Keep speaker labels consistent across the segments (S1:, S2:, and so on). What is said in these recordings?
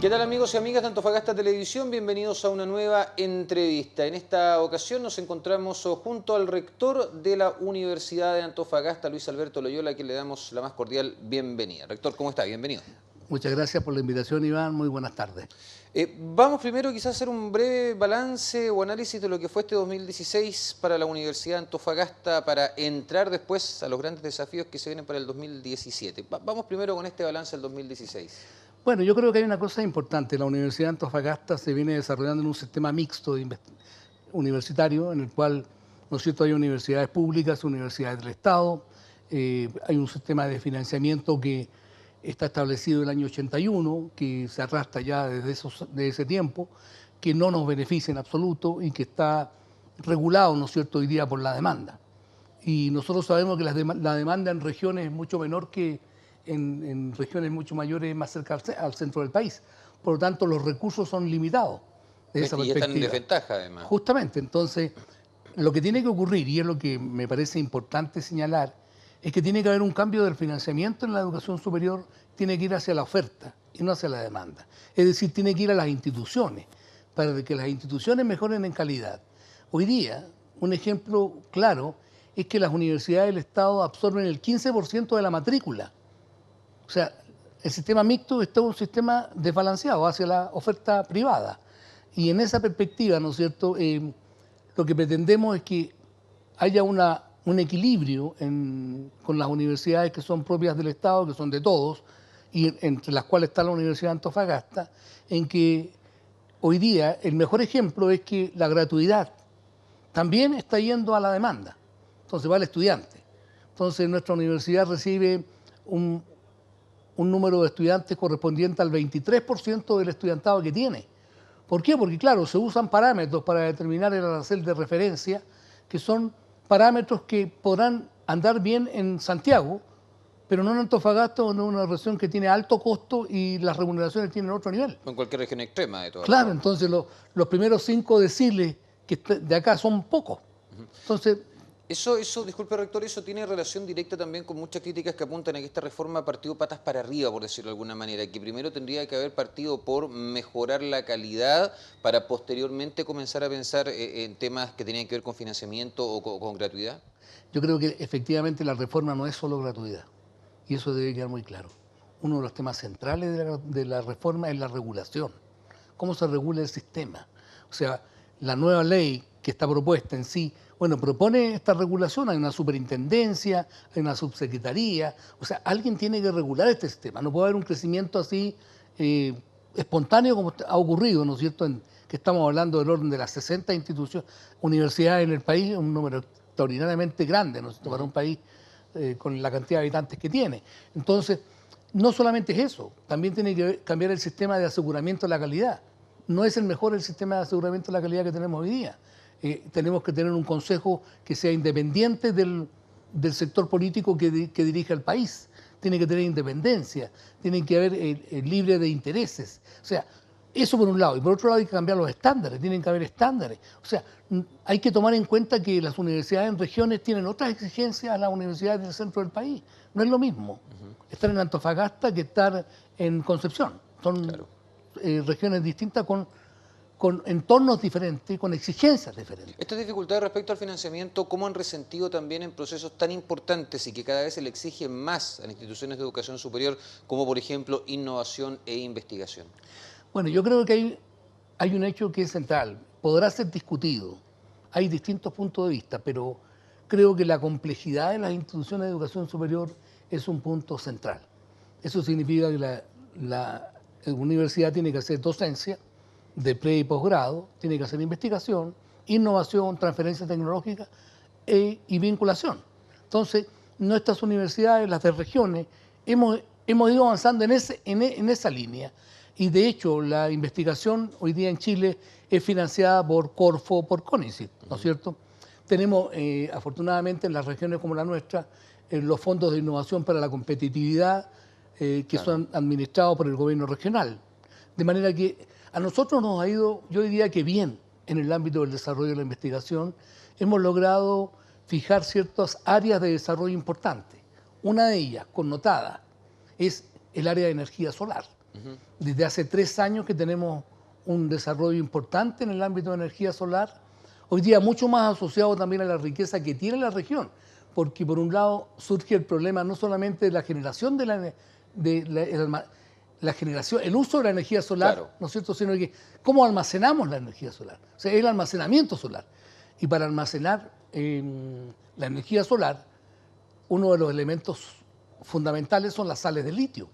S1: ¿Qué tal, amigos y amigas de Antofagasta Televisión? Bienvenidos a una nueva entrevista. En esta ocasión nos encontramos junto al rector de la Universidad de Antofagasta, Luis Alberto Loyola, a quien le damos la más cordial bienvenida. Rector, ¿cómo está? Bienvenido.
S2: Muchas gracias por la invitación, Iván. Muy buenas tardes.
S1: Vamos primero quizás a hacer un breve balance o análisis de lo que fue este 2016 para la Universidad de Antofagasta para entrar después a los grandes desafíos que se vienen para el 2017. Vamos primero con este balance del 2016.
S2: Bueno, yo creo que hay una cosa importante. La Universidad de Antofagasta se viene desarrollando en un sistema mixto universitario, en el cual, ¿no es cierto?, hay universidades públicas, universidades del Estado, hay un sistema de financiamiento que está establecido en el año 81, que se arrastra ya desde ese tiempo, que no nos beneficia en absoluto y que está regulado, ¿no es cierto?, hoy día por la demanda. Y nosotros sabemos que la demanda en regiones es mucho menor que en regiones mucho mayores, más cerca al centro del país. Por lo tanto, los recursos son limitados de esa perspectiva.
S1: Y están en desventaja, además.
S2: Justamente, entonces, lo que tiene que ocurrir, y es lo que me parece importante señalar, es que tiene que haber un cambio del financiamiento en la educación superior, tiene que ir hacia la oferta y no hacia la demanda. Es decir, tiene que ir a las instituciones, para que las instituciones mejoren en calidad. Hoy día, un ejemplo claro es que las universidades del Estado absorben el 15% de la matrícula. O sea, el sistema mixto es todo un sistema desbalanceado hacia la oferta privada. Y en esa perspectiva, ¿no es cierto?, lo que pretendemos es que haya un equilibrio con las universidades que son propias del Estado, que son de todos, y entre las cuales está la Universidad de Antofagasta, en que hoy día el mejor ejemplo es que la gratuidad también está yendo a la demanda. Entonces va el estudiante. Entonces nuestra universidad recibe un número de estudiantes correspondiente al 23% del estudiantado que tiene. ¿Por qué? Porque, claro, se usan parámetros para determinar el arancel de referencia, que son parámetros que podrán andar bien en Santiago, pero no en Antofagasta, o en una región que tiene alto costo y las remuneraciones tienen otro nivel.
S1: En cualquier región extrema de todo.
S2: Claro, entonces los primeros 5 deciles de acá son pocos. Entonces,
S1: Eso, disculpe, rector, eso tiene relación directa también con muchas críticas que apuntan a que esta reforma partió patas para arriba, por decirlo de alguna manera, que primero tendría que haber partido por mejorar la calidad para posteriormente comenzar a pensar en temas que tenían que ver con financiamiento o con gratuidad.
S2: Yo creo que efectivamente la reforma no es solo gratuidad, y eso debe quedar muy claro. Uno de los temas centrales de la reforma es la regulación. ¿Cómo se regula el sistema? O sea, la nueva ley que está propuesta en sí, bueno, propone esta regulación, hay una superintendencia, hay una subsecretaría, o sea, alguien tiene que regular este sistema, no puede haber un crecimiento así espontáneo como ha ocurrido, ¿no es cierto?, que estamos hablando del orden de las 60 universidades en el país, un número extraordinariamente grande, ¿no es cierto?, para un país con la cantidad de habitantes que tiene. Entonces, no solamente es eso, también tiene que cambiar el sistema de aseguramiento de la calidad. No es el mejor el sistema de aseguramiento de la calidad que tenemos hoy día. Tenemos que tener un consejo que sea independiente del sector político que dirige al país. Tiene que tener independencia, tiene que haber libre de intereses. O sea, eso por un lado. Y por otro lado hay que cambiar los estándares, tienen que haber estándares. O sea, hay que tomar en cuenta que las universidades en regiones tienen otras exigencias a las universidades del centro del país. No es lo mismo estar en Antofagasta que estar en Concepción. Son regiones distintas con entornos diferentes, con exigencias diferentes.
S1: Estas dificultades respecto al financiamiento, ¿cómo han resentido también en procesos tan importantes y que cada vez se le exigen más a las instituciones de educación superior, como por ejemplo innovación e investigación?
S2: Bueno, yo creo que hay un hecho que es central, podrá ser discutido, hay distintos puntos de vista, pero creo que la complejidad de las instituciones de educación superior es un punto central. Eso significa que la universidad tiene que hacer docencia de pre y posgrado, tiene que hacer investigación, innovación, transferencia tecnológica y vinculación. Entonces, nuestras universidades, las de regiones, hemos ido avanzando en esa línea. Y de hecho, la investigación hoy día en Chile es financiada por Corfo, por CONICYT, ¿no es cierto? Tenemos, afortunadamente, en las regiones como la nuestra, los fondos de innovación para la competitividad que son administrados por el gobierno regional. De manera que a nosotros nos ha ido, yo diría que bien, en el ámbito del desarrollo de la investigación. Hemos logrado fijar ciertas áreas de desarrollo importantes. Una de ellas, connotada, es el área de energía solar. Desde hace 3 años que tenemos un desarrollo importante en el ámbito de energía solar, hoy día mucho más asociado también a la riqueza que tiene la región, porque por un lado surge el problema no solamente de la generación la generación, el uso de la energía solar,
S1: Claro.
S2: ¿no es cierto?, sino que cómo almacenamos la energía solar, o sea, el almacenamiento solar. Y para almacenar la energía solar, uno de los elementos fundamentales son las sales de litio.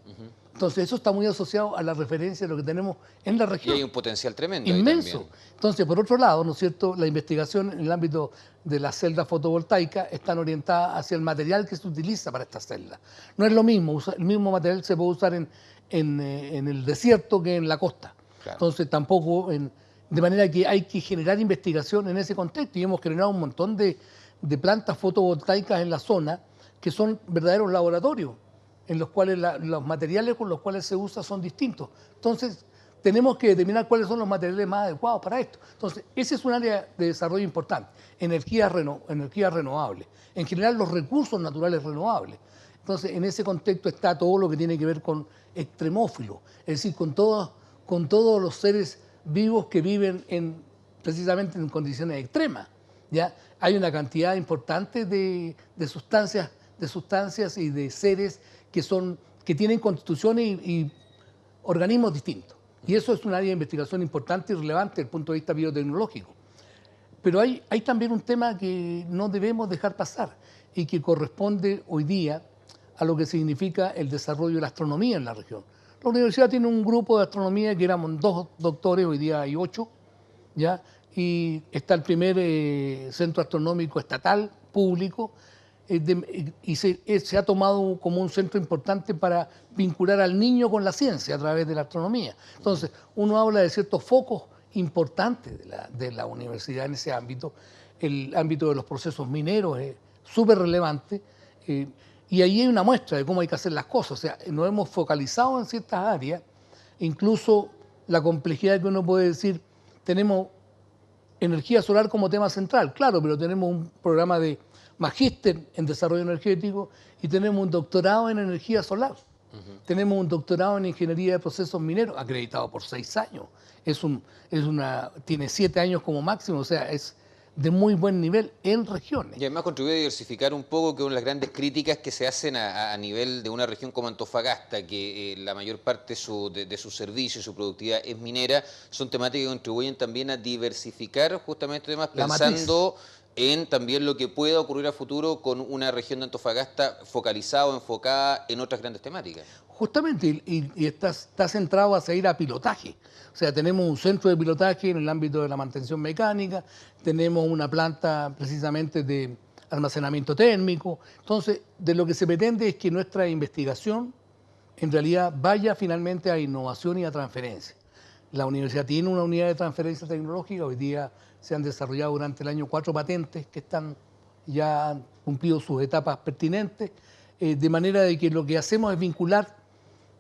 S2: Entonces eso está muy asociado a la referencia de lo que tenemos en la
S1: Y
S2: región.
S1: hay un potencial tremendo ahí
S2: Inmenso.
S1: también.
S2: Entonces, por otro lado, ¿no es cierto?, la investigación en el ámbito de las celdas fotovoltaicas están orientadas hacia el material que se utiliza para estas celdas. No es lo mismo, el mismo material se puede usar en el desierto que en la costa.
S1: Claro.
S2: Entonces, tampoco, de manera que hay que generar investigación en ese contexto, y hemos generado un montón de plantas fotovoltaicas en la zona que son verdaderos laboratorios, en los cuales los materiales con los cuales se usa son distintos. Entonces, tenemos que determinar cuáles son los materiales más adecuados para esto. Entonces, ese es un área de desarrollo importante. Energías renovables. En general, los recursos naturales renovables. Entonces, en ese contexto está todo lo que tiene que ver con extremófilos, es decir, con todos los seres vivos que viven precisamente en condiciones extremas. ¿Ya? Hay una cantidad importante de sustancias y de seres que tienen constituciones y organismos distintos. Y eso es un área de investigación importante y relevante desde el punto de vista biotecnológico. Pero hay también un tema que no debemos dejar pasar y que corresponde hoy día a lo que significa el desarrollo de la astronomía en la región. La universidad tiene un grupo de astronomía que éramos 2 doctores, hoy día hay 8, ¿ya? Y está el primer centro astronómico estatal, público, y se ha tomado como un centro importante para vincular al niño con la ciencia a través de la astronomía. Entonces, uno habla de ciertos focos importantes de la universidad en ese ámbito. El ámbito de los procesos mineros es súper relevante, y ahí hay una muestra de cómo hay que hacer las cosas. O sea, nos hemos focalizado en ciertas áreas, incluso la complejidad que uno puede decir, tenemos energía solar como tema central, claro, pero tenemos un programa de magíster en desarrollo energético y tenemos un doctorado en energía solar. Tenemos un doctorado en ingeniería de procesos mineros, acreditado por 6 años. Tiene 7 años como máximo, o sea, es de muy buen nivel en regiones.
S1: Y además contribuye a diversificar un poco, que una de las grandes críticas que se hacen a nivel de una región como Antofagasta, que la mayor parte de su servicio y su productividad es minera, son temáticas que contribuyen también a diversificar justamente temas pensando en también lo que pueda ocurrir a futuro con una región de Antofagasta focalizada o enfocada en otras grandes temáticas.
S2: Justamente, y está centrado hacia ir a pilotaje. O sea, tenemos un centro de pilotaje en el ámbito de la mantención mecánica, tenemos una planta precisamente de almacenamiento térmico. Entonces, de lo que se pretende es que nuestra investigación en realidad vaya finalmente a innovación y a transferencia. La universidad tiene una unidad de transferencia tecnológica, hoy día se han desarrollado durante el año 4 patentes que ya han cumplido sus etapas pertinentes, de manera de que lo que hacemos es vincular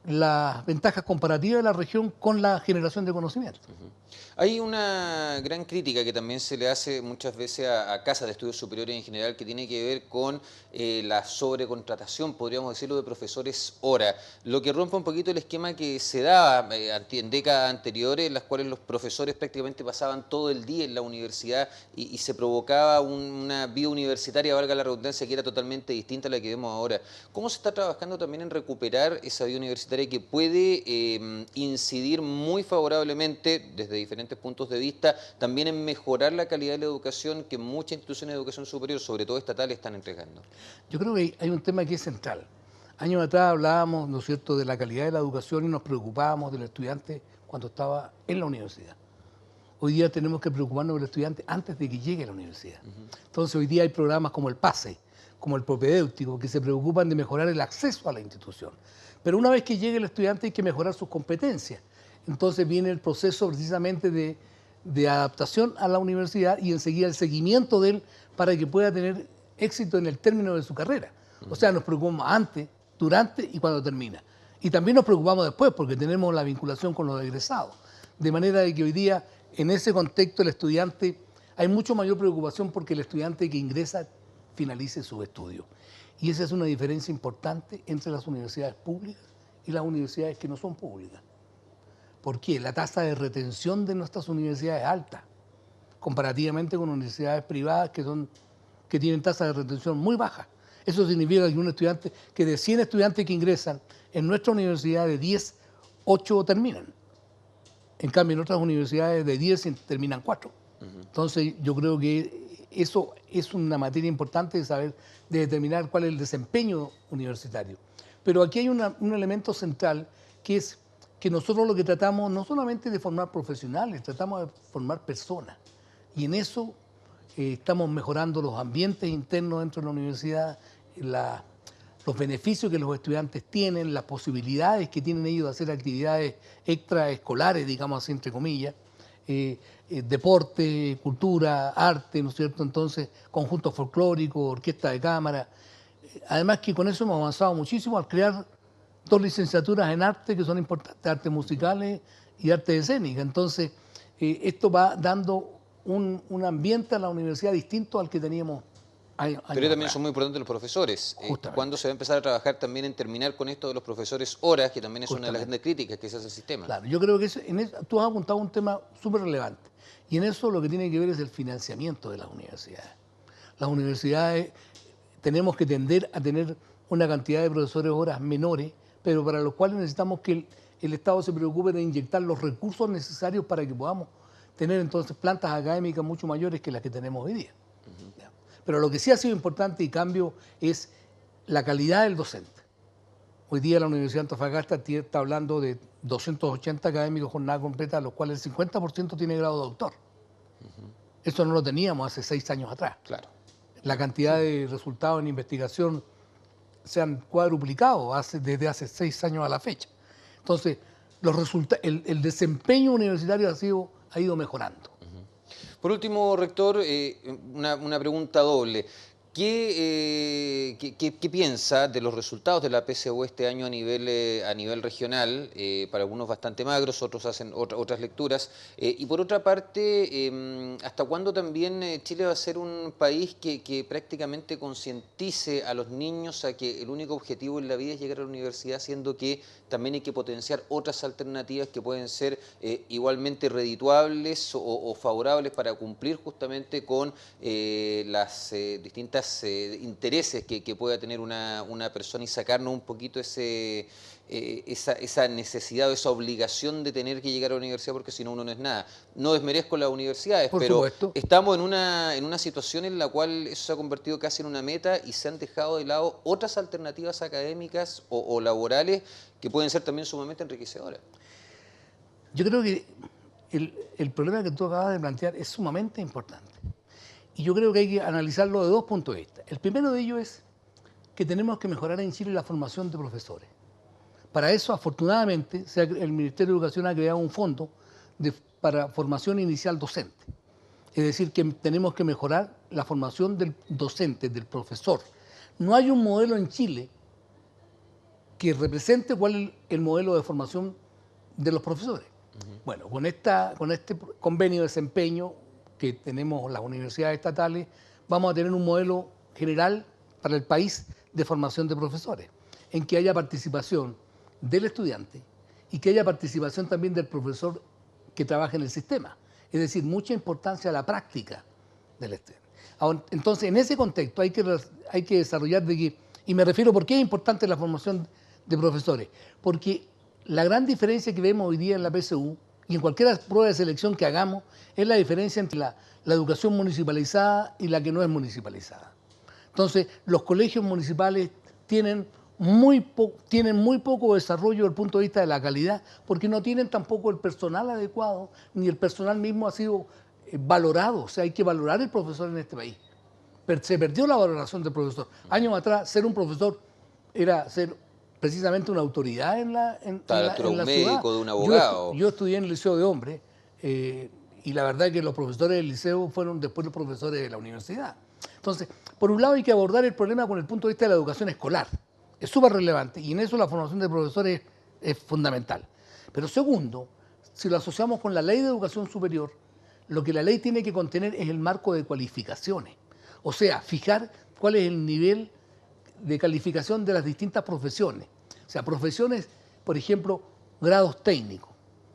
S2: las ventajas comparativas de la región con la generación de conocimiento.
S1: Hay una gran crítica que también se le hace muchas veces a casas de estudios superiores en general, que tiene que ver con la sobrecontratación, podríamos decirlo, de profesores hora, lo que rompe un poquito el esquema que se daba en décadas anteriores, en las cuales los profesores prácticamente pasaban todo el día en la universidad y se provocaba una vida universitaria, valga la redundancia, que era totalmente distinta a la que vemos ahora. ¿Cómo se está trabajando también en recuperar esa vida universitaria que puede incidir muy favorablemente desde diferentes puntos de vista, también en mejorar la calidad de la educación que muchas instituciones de educación superior, sobre todo estatales, están entregando?
S2: Yo creo que hay un tema que es central. Años atrás hablábamos, ¿no es cierto?, de la calidad de la educación y nos preocupábamos del estudiante cuando estaba en la universidad. Hoy día tenemos que preocuparnos del estudiante antes de que llegue a la universidad. Entonces hoy día hay programas como el PASE, como el propedéutico, que se preocupan de mejorar el acceso a la institución. Pero una vez que llegue el estudiante hay que mejorar sus competencias. Entonces viene el proceso precisamente de adaptación a la universidad y enseguida el seguimiento de él para que pueda tener éxito en el término de su carrera. O sea, nos preocupamos antes, durante y cuando termina. Y también nos preocupamos después porque tenemos la vinculación con los egresados. De manera de que hoy día, en ese contexto, el estudiante, hay mucho mayor preocupación porque el estudiante que ingresa finalice sus estudios. Y esa es una diferencia importante entre las universidades públicas y las universidades que no son públicas. ¿Por qué? La tasa de retención de nuestras universidades es alta, comparativamente con universidades privadas que tienen tasas de retención muy bajas. Eso significa que un estudiante, que de 100 estudiantes que ingresan en nuestra universidad, de 10, 8 terminan. En cambio, en otras universidades de 10 terminan 4. Entonces, yo creo que eso es una materia importante de saber, de determinar cuál es el desempeño universitario. Pero aquí hay un elemento central, que es que nosotros lo que tratamos no solamente de formar profesionales, tratamos de formar personas. Y en eso estamos mejorando los ambientes internos dentro de la universidad, los beneficios que los estudiantes tienen, las posibilidades que tienen ellos de hacer actividades extraescolares, digamos así, entre comillas, deporte, cultura, arte, ¿no es cierto? Entonces, conjuntos folclóricos, orquesta de cámara. Además que con eso hemos avanzado muchísimo al crear 2 licenciaturas en arte que son importantes, artes musicales y arte escénica. Entonces, esto va dando un ambiente a la universidad distinto al que teníamos años
S1: Pero también
S2: atrás.
S1: son muy importantes los profesores.
S2: Justamente.
S1: ¿Cuándo se va a empezar a trabajar también en terminar con esto de los profesores horas, que también es una de las
S2: Justamente.
S1: grandes críticas que se hace al sistema?
S2: Claro, yo creo que tú has apuntado un tema súper relevante. Y en eso lo que tiene que ver es el financiamiento de las universidades. Las universidades tenemos que tender a tener una cantidad de profesores horas menores, pero para los cuales necesitamos que el Estado se preocupe de inyectar los recursos necesarios para que podamos tener entonces plantas académicas mucho mayores que las que tenemos hoy día. ¿Ya? Pero lo que sí ha sido importante y cambio es la calidad del docente. Hoy día la Universidad de Antofagasta está hablando de 280 académicos jornada completa, de los cuales el 50% tiene grado de doctor. Eso no lo teníamos hace 6 años atrás.
S1: Claro.
S2: La cantidad de resultados en investigación se han cuadruplicado desde hace 6 años a la fecha. Entonces, el desempeño universitario ha ido mejorando.
S1: Por último, rector, una pregunta doble. ¿Qué piensa de los resultados de la PSU este año a nivel regional? Para algunos bastante magros, otros hacen otras lecturas. Y por otra parte, ¿hasta cuándo también Chile va a ser un país que prácticamente concientice a los niños a que el único objetivo en la vida es llegar a la universidad, siendo que también hay que potenciar otras alternativas que pueden ser igualmente redituables o favorables para cumplir justamente con las distintas intereses que pueda tener una persona y sacarnos un poquito esa necesidad o esa obligación de tener que llegar a la universidad, porque si no uno no es nada? No desmerezco las universidades,
S2: Por
S1: pero
S2: supuesto.
S1: estamos en una situación en la cual eso se ha convertido casi en una meta y se han dejado de lado otras alternativas académicas o laborales que pueden ser también sumamente enriquecedoras.
S2: Yo creo que el problema que tú acabas de plantear es sumamente importante. Y yo creo que hay que analizarlo de 2 puntos de vista. El primero de ellos es que tenemos que mejorar en Chile la formación de profesores. Para eso, afortunadamente, el Ministerio de Educación ha creado un fondo para formación inicial docente. Es decir, que tenemos que mejorar la formación del docente, del profesor. No hay un modelo en Chile que represente cuál es el modelo de formación de los profesores. Bueno, con este convenio de desempeño que tenemos las universidades estatales, vamos a tener un modelo general para el país de formación de profesores, en que haya participación del estudiante y que haya participación también del profesor que trabaja en el sistema. Es decir, mucha importancia a la práctica del estudiante. Entonces, en ese contexto hay que desarrollar y me refiero por qué es importante la formación de profesores, porque la gran diferencia que vemos hoy día en la PSU y en cualquier prueba de selección que hagamos es la diferencia entre la educación municipalizada y la que no es municipalizada. Entonces, los colegios municipales tienen muy poco desarrollo desde el punto de vista de la calidad, porque no tienen tampoco el personal adecuado, ni el personal mismo ha sido valorado. O sea, hay que valorar el profesor en este país. Se perdió la valoración del profesor. Años atrás, ser un profesor era ser precisamente una autoridad en la ciudad.
S1: De un médico, de un abogado.
S2: Yo estudié en el Liceo de Hombres y la verdad es que los profesores del liceo fueron después los profesores de la universidad. Entonces, por un lado hay que abordar el problema con el punto de vista de la educación escolar. Es súper relevante y en eso la formación de profesores es fundamental. Pero segundo, si lo asociamos con la Ley de Educación Superior, lo que la ley tiene que contener es el marco de cualificaciones. O sea, fijar cuál es el nivel de calificación de las distintas profesiones. O sea, profesiones por ejemplo, grados técnicos.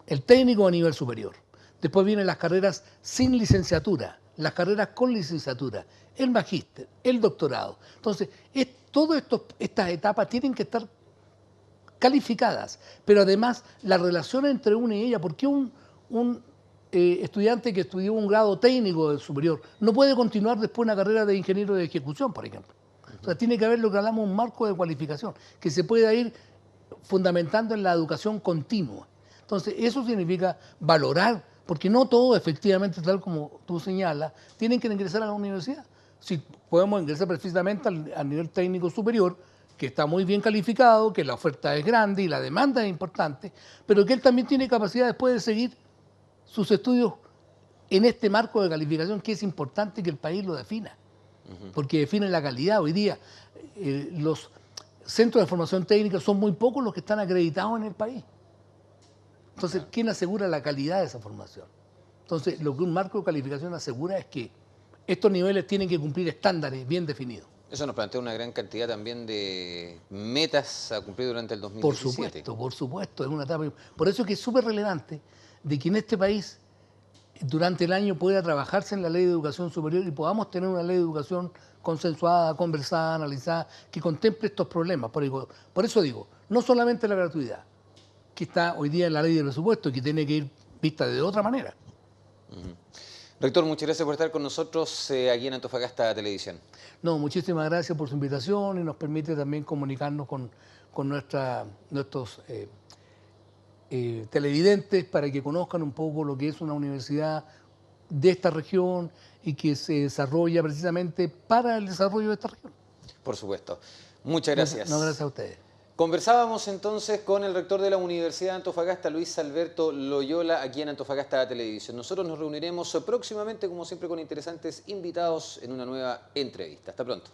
S2: El técnico a nivel superior. Después vienen las carreras sin licenciatura, las carreras con licenciatura, el magíster, el doctorado. Entonces, todas estas etapas tienen que estar calificadas, pero además la relación entre una y ella, porque un estudiante que estudió un grado técnico del superior no puede continuar después una carrera de ingeniero de ejecución, por ejemplo. O sea, tiene que haber lo que hablamos un marco de cualificación, que se pueda ir fundamentando en la educación continua. Entonces, eso significa valorar, porque no todos, efectivamente, tal como tú señalas, tienen que ingresar a la universidad. Si podemos ingresar precisamente al nivel técnico superior, que está muy bien calificado, que la oferta es grande y la demanda es importante, pero que él también tiene capacidad después de seguir sus estudios en este marco de calificación, que es importante que el país lo defina, porque define la calidad. Hoy día los centros de formación técnica son muy pocos los que están acreditados en el país. Entonces, ¿quién asegura la calidad de esa formación? Entonces, lo que un marco de calificación asegura es que estos niveles tienen que cumplir estándares bien definidos.
S1: Eso nos plantea una gran cantidad también de metas a cumplir durante el 2017.
S2: Por supuesto, es una etapa. Por eso es que es súper relevante de que en este país durante el año pueda trabajarse en la ley de educación superior y podamos tener una ley de educación consensuada, conversada, analizada, que contemple estos problemas. Por eso digo, no solamente la gratuidad, que está hoy día en la ley de presupuesto y que tiene que ir vista de otra manera.
S1: Rector, muchas gracias por estar con nosotros aquí en Antofagasta Televisión.
S2: No, muchísimas gracias por su invitación y nos permite también comunicarnos con nuestros televidentes para que conozcan un poco lo que es una universidad de esta región y que se desarrolla precisamente para el desarrollo de esta región.
S1: Por supuesto. Muchas gracias.
S2: No, gracias a ustedes.
S1: Conversábamos entonces con el rector de la Universidad de Antofagasta, Luis Alberto Loyola, aquí en Antofagasta Televisión. Nosotros nos reuniremos próximamente, como siempre, con interesantes invitados en una nueva entrevista. Hasta pronto.